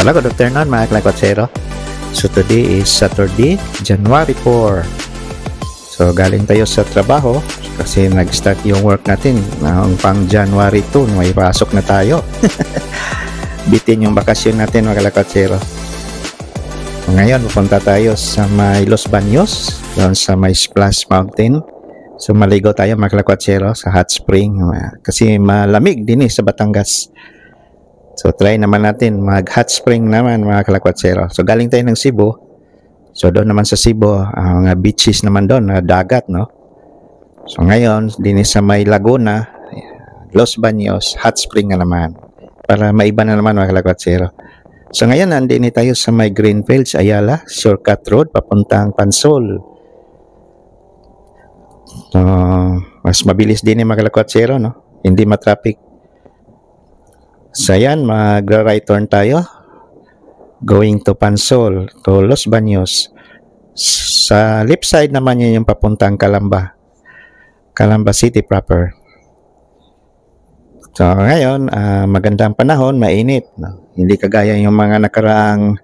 Hello, good afternoon mga kalakwatsero. So today is Saturday, January 4. So galing tayo sa trabaho kasi nag-start yung work natin noong pang January 2, may pasok na tayo. Bitin yung bakasyon natin mga kalakwatsero. So, ngayon pupunta tayo sa may Los Baños, doon sa may Splash Mountain. So maligo tayo mga kalakwatsero sa hot spring kasi malamig din sa Batangas. So try naman natin mag hot spring naman mga kalakwatsero. So galing tayo ng Cebu. So doon naman sa Cebu, mga beaches naman doon, dagat, no? So ngayon, din sa may Laguna, Los Baños, hot spring na naman. Para maiba na naman mga kalakwatsero. So ngayon, nandini tayo sa may Greenfields, Ayala, shortcut road, papuntang Pansol. So, mas mabilis din mga kalakwatsero, no? Hindi matraffic. So yan, mag-right turn tayo going to Pansol, to Los Baños. Sa left side naman yun yung papuntang Calamba City proper. So ngayon, magandang panahon, mainit, no? Hindi kagaya yung mga nakaraang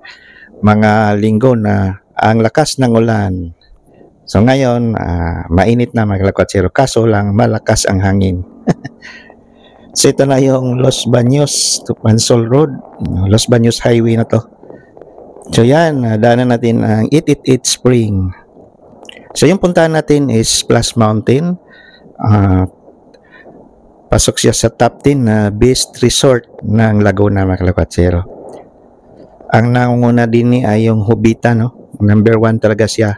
mga linggo na ang lakas ng ulan. So ngayon, mainit na mga kalakwatsero, kaso lang malakas ang hangin. So ito na yung Los Baños to Pansol Road, Los Baños Highway na to. So yan, daanan natin ang 888 Spring. So yung puntahan natin is Splash Mountain. Pasok siya sa top 10 na best resort ng Laguna mga kalakwatsero. Ang nangunguna din ay yung Jovita, no? Number 1 talaga siya.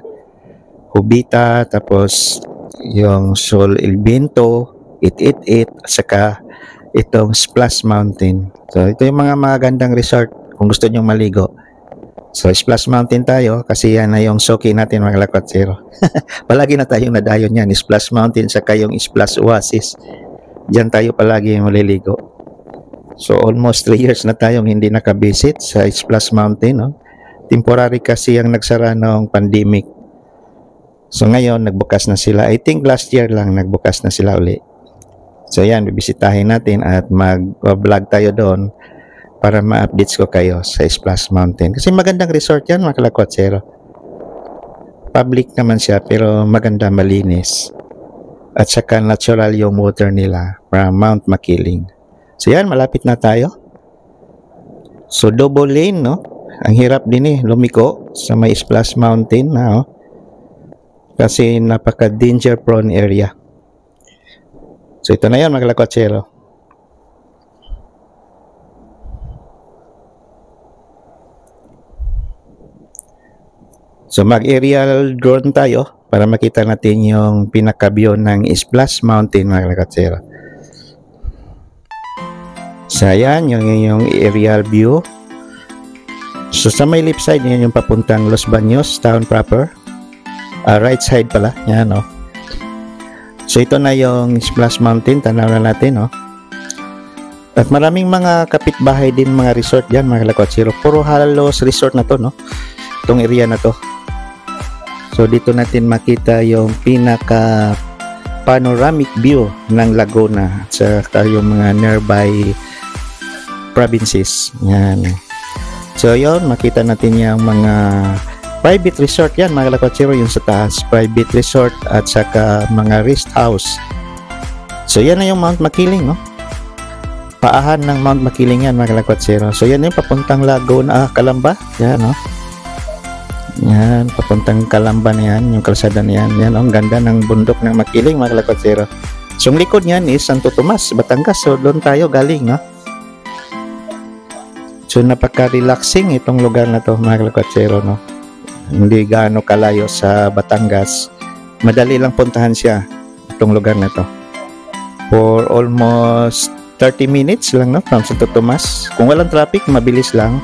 Jovita, tapos yung Sol El Viento, 888, at saka itong Splash Mountain. So ito yung mga magandang resort kung gusto nyo maligo. So Splash Mountain tayo kasi yan na yung soki natin mga kalakwatsero. Palagi na tayong nadayon yan, Splash Mountain saka yung Splash Oasis. Diyan tayo palagi maliligo. So almost 3 years na tayong hindi nakabisit sa Splash Mountain, no? Temporary kasi ang nagsara noong pandemic. So ngayon nagbukas na sila. I think last year lang nagbukas na sila uli. So yan, bibisitahin natin at mag-vlog tayo doon para ma-updates ko kayo sa Splash Mountain. Kasi magandang resort yan mga kalakwatsero. Public naman siya pero maganda, malinis. At saka natural yung water nila from Mount Makiling. So yan, malapit na tayo. So double lane, no? Ang hirap din lumiko sa may Splash Mountain na, kasi napaka-danger prone area. So ito na yan mga kalakwatsero. So mag-aerial drone tayo para makita natin yung pinaka-view ng Splash Mountain mga kalakwatsero. So ayan yung aerial view. So sa may left side yan yung papuntang Los Baños town proper. Right side pala, yan, no? So ito na yung Splash Mountain, tanaw na natin, no? At maraming mga kapitbahay din, mga resort diyan, mga kalakwatsero. Puro halos resort na to, no? Itong area na to. So dito natin makita yung pinaka panoramic view ng Laguna at saka yung mga nearby provinces. Yan. So yun, makita natin yung mga private resort yan mga kalakwatsero, yung sa taas, private resort at saka mga rest house. So yan na yung Mount Makiling, no? Paahan ng Mount Makiling yan mga kalakwatsero. So yan yung papuntang Laguna, Calamba, yan, no? Yan, papuntang Calamba na yan, yung kalsada na yan. Yan, ang ganda ng bundok ng Makiling mga kalakwatsero. So ang likod yan is Santo Tomas, Batangas. So doon tayo galing, no? So napaka-relaxing itong lugar na to mga kalakwatsero, no? Hindi gaano kalayo sa Batangas. Madali lang puntahan siya, itong lugar na to. For almost 30 minutes lang, no? From Santo Tomas. Kung walang traffic, mabilis lang.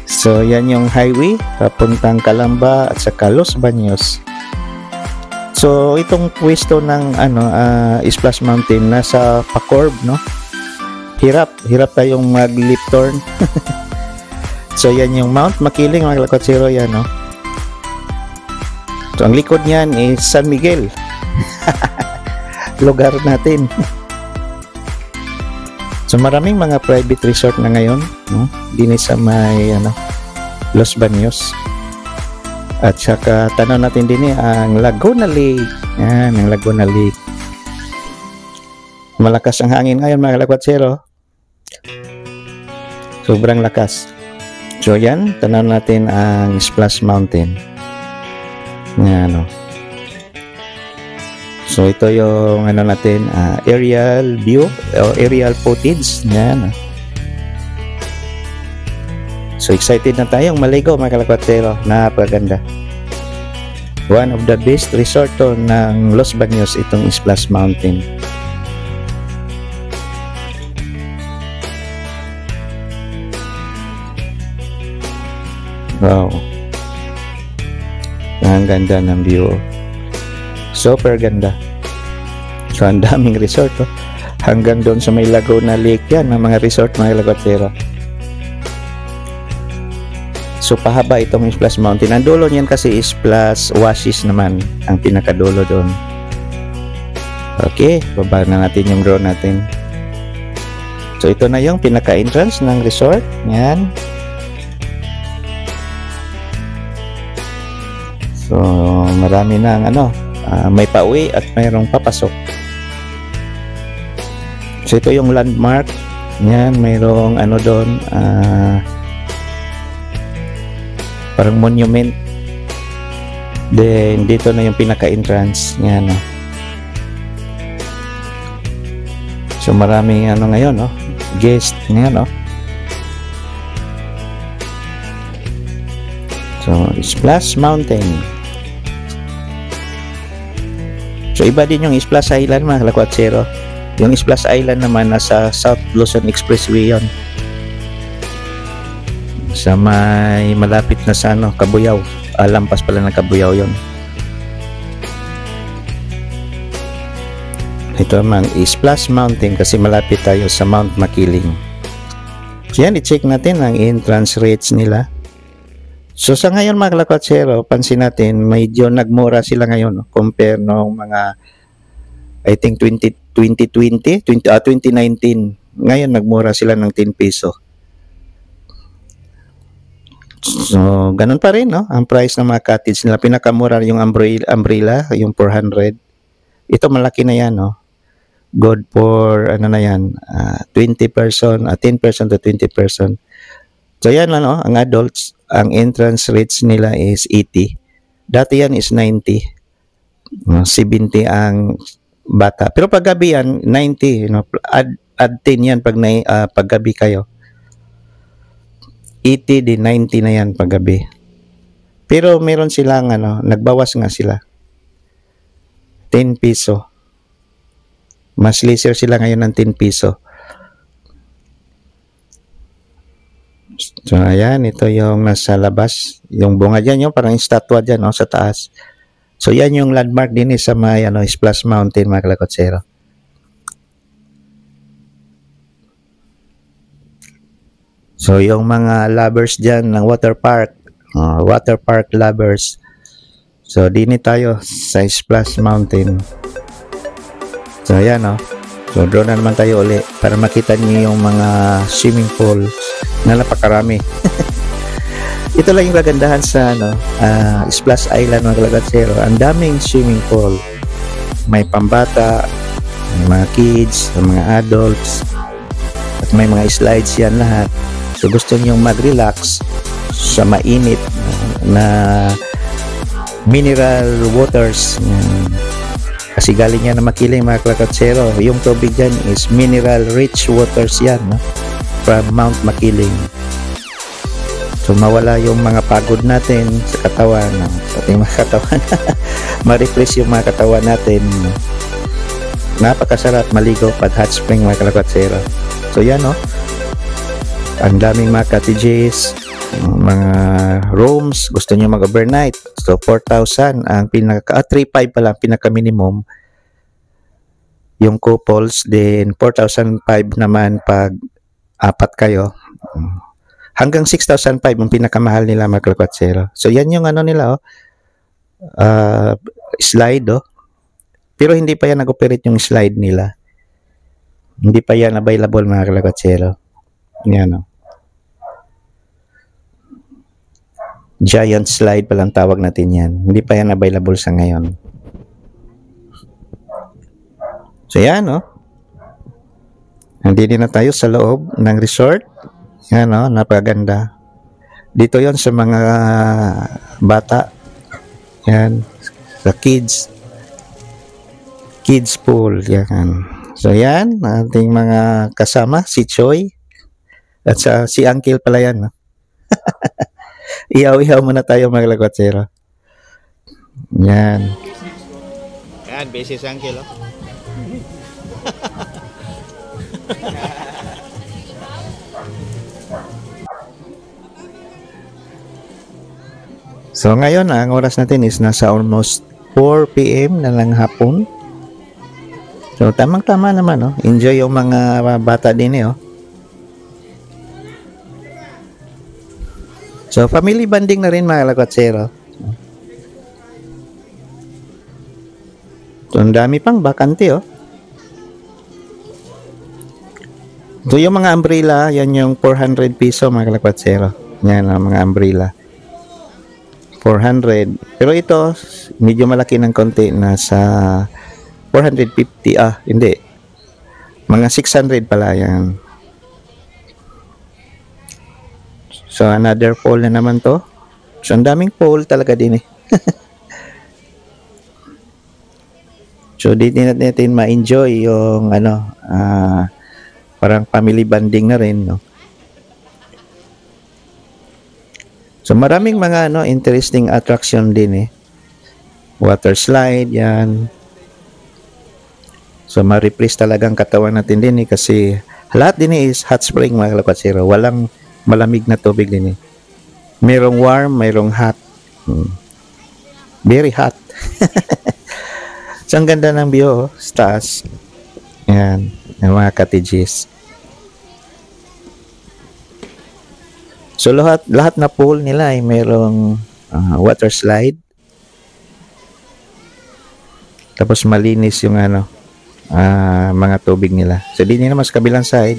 So yan yung highway papuntang Calamba at saka Los Baños. So itong pwesto ng Splash Mountain nasa Pacorb, no? Hirap tayong mag-lip turn. So yan yung Mount Makiling mga kalakwatsero, yan, no? So ang likod niyan is San Miguel. lugar natin. So So maraming mga private resort na ngayon, no? Dini sa may Los Baños. At saka tanaw natin din ang Laguna Lake. Yan, ang Laguna Lake. Malakas ang hangin ngayon mga kalakwatsero. Sobrang lakas. So yan, tanaw natin ang Splash Mountain. Yan, so ito yung natin, aerial view o aerial footage. Yan. So excited na tayong maligo mga kalakwatsero. Napakaganda. One of the best resort to ng Los Baños itong Splash Mountain. Wow. Ang ganda ng view. Super ganda. So ang daming resort hanggang doon sa may Laguna Lake yan ng mga resort mga kalakwatsero. So pahaba itong Splash Mountain. Ang dulo niyan kasi is Splash Oasis naman ang pinakadulo doon. Okay, baba na natin yung drone natin. So ito na yung pinaka-entrance ng resort. Yan. So marami na may pauwi at mayroong papasok. So ito yung landmark. Yan, mayroong doon, parang monument. Then dito na yung pinaka-entrance. Yan. So maraming ngayon, guest. Yan, So Splash Mountain. So iba din yung Splash Island mga kalakwatsero. Yung Splash Island naman nasa South Luzon Expressway yon. Sa may malapit na sa Cabuyao. Lampas pala ng Cabuyao yon. Ito naman Splash Mountain kasi malapit tayo sa Mount Makiling. So yan, i-check natin ang entrance rates nila. So sa ngayon mga kalakwatsero, pansin natin medyo nagmura sila ngayon compare nung mga I think 2019. Ngayon nagmura sila ng 10 peso. So ganun pa rin ang price ng mga cottage nila. Pinakamura yung umbrella, yung 400. Ito malaki na yan Good for na yan, 20 person, 10 person to 20 person. So yan ang adults, ang entrance rates nila is 80. Dati yan is 90. 70 ang bata. Pero pag gabi yan, 90. Add 10 yan pag gabi kayo. 80 din, 90 na yan pag gabi. Pero meron silang nagbawas nga sila. 10 peso. Mas lesser sila ngayon ng 10 peso. So ayan, ito yung nasa labas, yung bunga dyan, yung parang statwa dyan sa taas. So yan yung landmark din sa may Splash Mountain mga kalakwatsero. So yung mga lovers dyan ng water park lovers. So dini tayo sa Splash Mountain. So ayan So drone na naman tayo uli para makita niyo yung mga swimming pool na napakarami. Ito lang yung kagandahan sa Splash Island mga kalakwatsero. Ang daming swimming pool. May pambata, may mga kids, may mga adults, at may mga slides yan lahat. So gusto niyo mag-relax sa mainit na mineral waters. Kasi galing yan na Makiling mga kalakwatsero. Yung tubig dyan is mineral rich waters yan from Mount Makiling. So mawala yung mga pagod natin sa katawan, sa ating mga katawan. Ma-refresh yung mga katawan natin. Napakasarap maligo pag hot spring mga kalakwatsero. So yan ang daming mga cottages, mga rooms, gusto niyo mag-overnight. So 4,000 ang pinaka 3,500 pala pinaka minimum. Yung couples din 4,500 naman pag apat kayo. Hanggang 6,500 ang pinakamahal nila mga kalakwatsero. So yan yung nila slide Pero hindi pa yan nag-operate yung slide nila. Hindi pa yan available mga kalakwatsero. Yan o. Giant slide palang tawag natin yan. Hindi pa yan available sa ngayon. So yan o. Nandito na tayo sa loob ng resort. Yan o, napakaganda. Dito yon sa mga bata. Yan. Sa kids. Kids pool. Yan. So yan, ating mga kasama, si Choi. At si Uncle pala yan. No? Ihaw-ihaw muna tayo mga kalakwatsero. Yan. Yan, busy si Uncle. Oh. So ngayon, ang oras natin is nasa almost 4 p.m. na lang hapon. So tamang-tama naman, oh. Enjoy yung mga bata din eh, oh. So family bonding na rin mga kalakwatsero. So ang dami pang bakante, oh. So yung mga umbrella, yan yung 400 piso mga kalakwatsero. Yan ang mga umbrella. 400. Pero ito, medyo malaki ng konti. Nasa 450. Ah, hindi. Mga 600 pala yan. So, another pole na naman to. So, ang daming pole talaga din eh. So, dito natin ma-enjoy yung parang family bonding na rin, no? So maraming mga interesting attraction din eh. Water slide yan. So ma-replace talagang katawan natin din eh kasi lahat din eh is hot spring mga kalakwatsero. Walang malamig na tubig din eh. Mayroong warm, mayroong hot. Very hot. So ang ganda ng view, stars. Yan, yung mga cottages. So lahat na pool nila ay mayroong water slide. Tapos malinis yung mga tubig nila. So din naman sa kabilang side,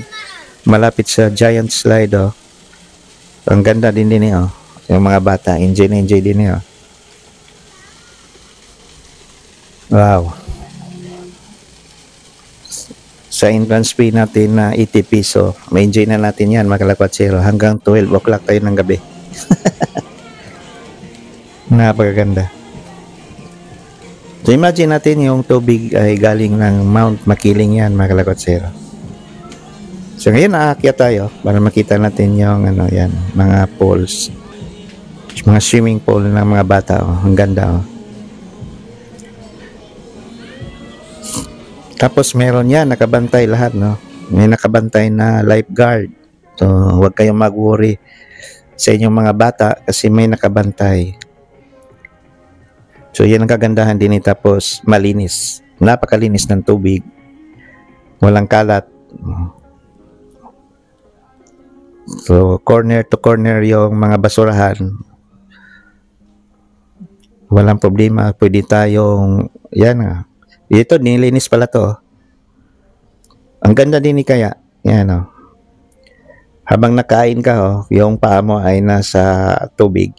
malapit sa giant slide, oh. Ang ganda din oh. Yung mga bata, enjoy na enjoy din oh. Wow. Sa entrance fee natin na 80 piso. May enjoy na natin yan mga kalakwatsero hanggang 12 o'clock tayo ng gabi. Napakaganda. So imagine natin yung tubig ay galing ng Mount Makiling yan mga kalakwatsero. So ngayon aakyat tayo para makita natin yung yan, mga pools. Mga swimming pool ng mga bata. Oh. Ang ganda oh. Tapos meron yan, nakabantay lahat, no? May nakabantay na lifeguard. So, huwag kayong mag-worry sa inyong mga bata kasi may nakabantay. So, yan ang kagandahan din. Tapos, malinis. Napakalinis ng tubig. Walang kalat. So, corner to corner yung mga basurahan. Walang problema. Pwede tayong, yan ito, nilinis pala to. Ang ganda din ni kaya. Yan o. Habang nakain ka, yung paa mo ay nasa tubig.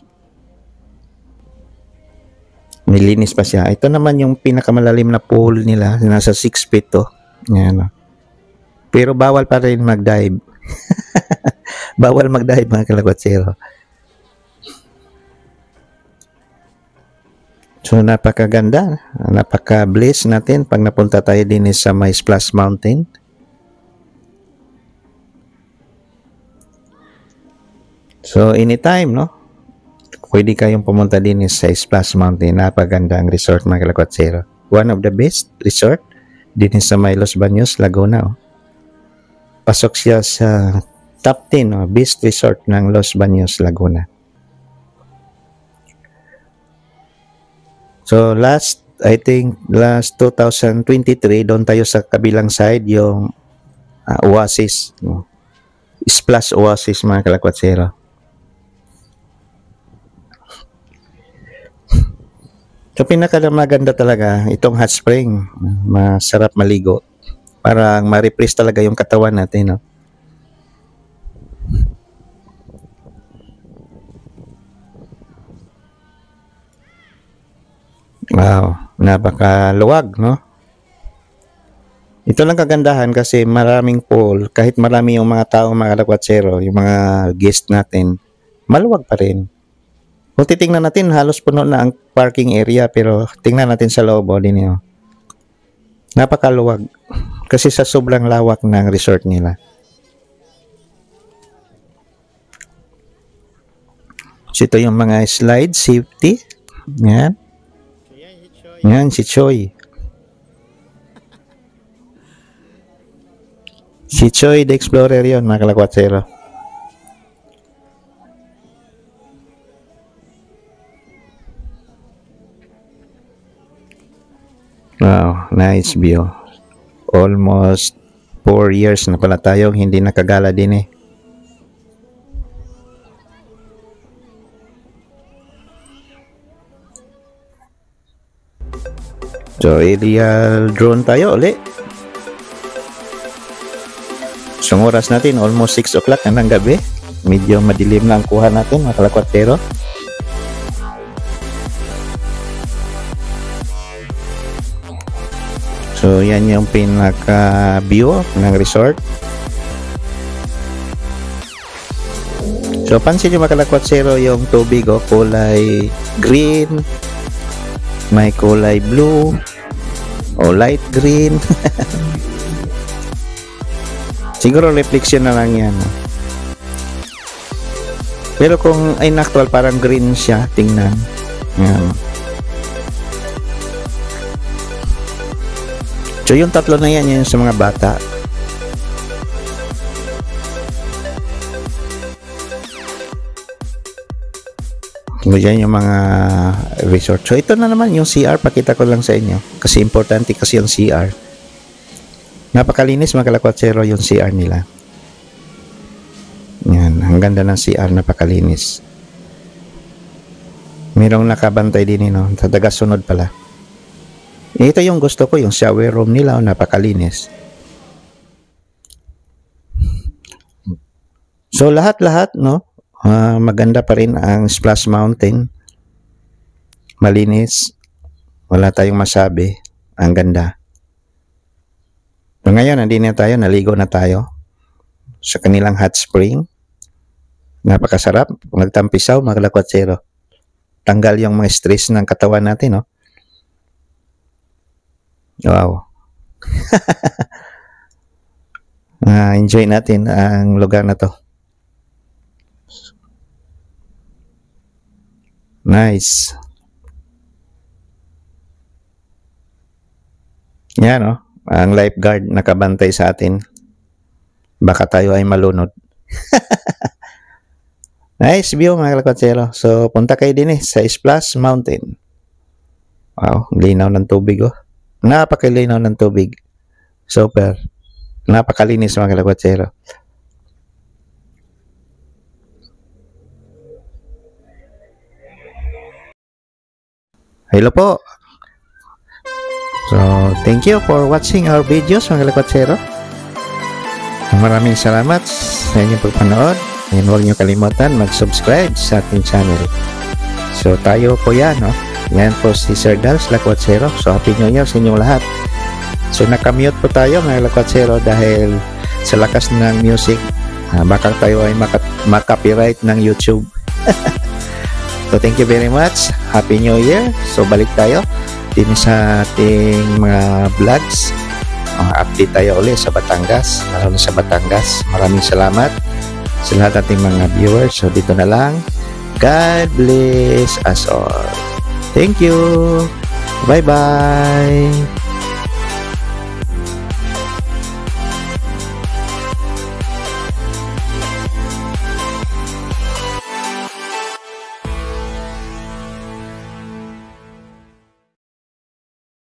Nilinis pa siya. Ito naman yung pinakamalalim na pool nila. Nasa 6 feet to. Yan o. Pero bawal pa rin mag-dive. Bawal mag-dive mga kalakwatsero. So napakaganda, napaka-bliss natin pag napunta tayo din sa may Splash Mountain. So anytime, no? Pwede kayong pumunta din sa Splash Mountain. Napakaganda ang resort mga kalakwatsero. One of the best resort din sa may Los Baños, Laguna. Oh. Pasok siya sa top 10 best resort ng Los Baños, Laguna. So I think last 2023, doon tayo sa kabilang side yung Oasis. No? Splash Oasis mga kalakwatsero. So pinaka maganda talaga itong hot spring. Masarap maligo. Para ma-refresh talaga yung katawan natin, no? Wow, napakaluwag, no? Ito lang kagandahan kasi maraming pool, kahit marami yung mga tao, mga kalakwatsyero, yung mga guest natin, maluwag pa rin. Kung titingnan natin, halos puno na ang parking area, pero tingnan natin sa loob, din yun. Napakaluwag. Kasi sa sobrang lawak ng resort nila. So ito yung mga slide, safety. Yan. Yan, si Choi. Si Choi the Explorer yun, mga kalakwatsyero. Wow, nice view. Almost 4 years na pala tayong hindi nakagala din eh. So, aerial drone tayo ulit. So, ang oras natin, almost 6 o'clock na ng gabi. Medyo madilim na ang kuha natin, mga kalakwatsyero. So, yan yung pinaka-view ng resort. So, pansin nyo mga kalakwatsyero, yung tubig, kulay green, may kulay blue, o light green. Siguro reflection na lang yan. Pero kung in actual parang green siya, tingnan. Yan. So yung tatlo na yan, yan sa mga bata. Yan yung mga resort. So ito na naman yung CR, pakita ko lang sa inyo. Kasi importante kasi yung CR. Napakalinis mga kalakwatsyero yung CR nila. Yan, ang ganda ng CR, napakalinis. Mayroong nakabantay din no, taga-sunod pala. Ito yung gusto ko, yung shower room nila, napakalinis. So lahat-lahat, no, maganda pa rin ang Splash Mountain. Malinis. Wala tayong masabi. Ang ganda. So ngayon, nandito na tayo, naligo na tayo sa kanilang hot spring. Napakasarap. Nagtampisaw, mga kalakwatsyero. Tanggal yung mga stress ng katawan natin, no? Wow. Enjoy natin ang lugar na to. Nice. Yan, no? Ang lifeguard nakabantay sa atin. Baka tayo ay malunod. Nice view mga kalakwatsyero. So punta kayo din sa Splash Mountain. Wow, linaw ng tubig oh. Napakalinaw ng tubig. Super. Napakalinis mga kalakwatsyero. Hello po. So, thank you for watching our videos mga kalakwatsyero. Maraming salamat sa inyong pagpanood. And huwag nyo kalimutan mag-subscribe sa ating channel. So, tayo po yan, no? Yan po si Sir Dals Lakwatsero. So, Happy New Year sa inyong lahat. So, nakamute po tayo mga Lakwatsero dahil sa lakas ng music, baka tayo ay makapiright ng YouTube. So, thank you very much. Happy New Year. So, balik tayo din sa ating mga vlogs. Update tayo ulit sa Batangas. Lalo na sa Batangas. Maraming salamat sa lahat ating mga viewers. So, dito na lang. God bless us all. Thank you. Bye-bye.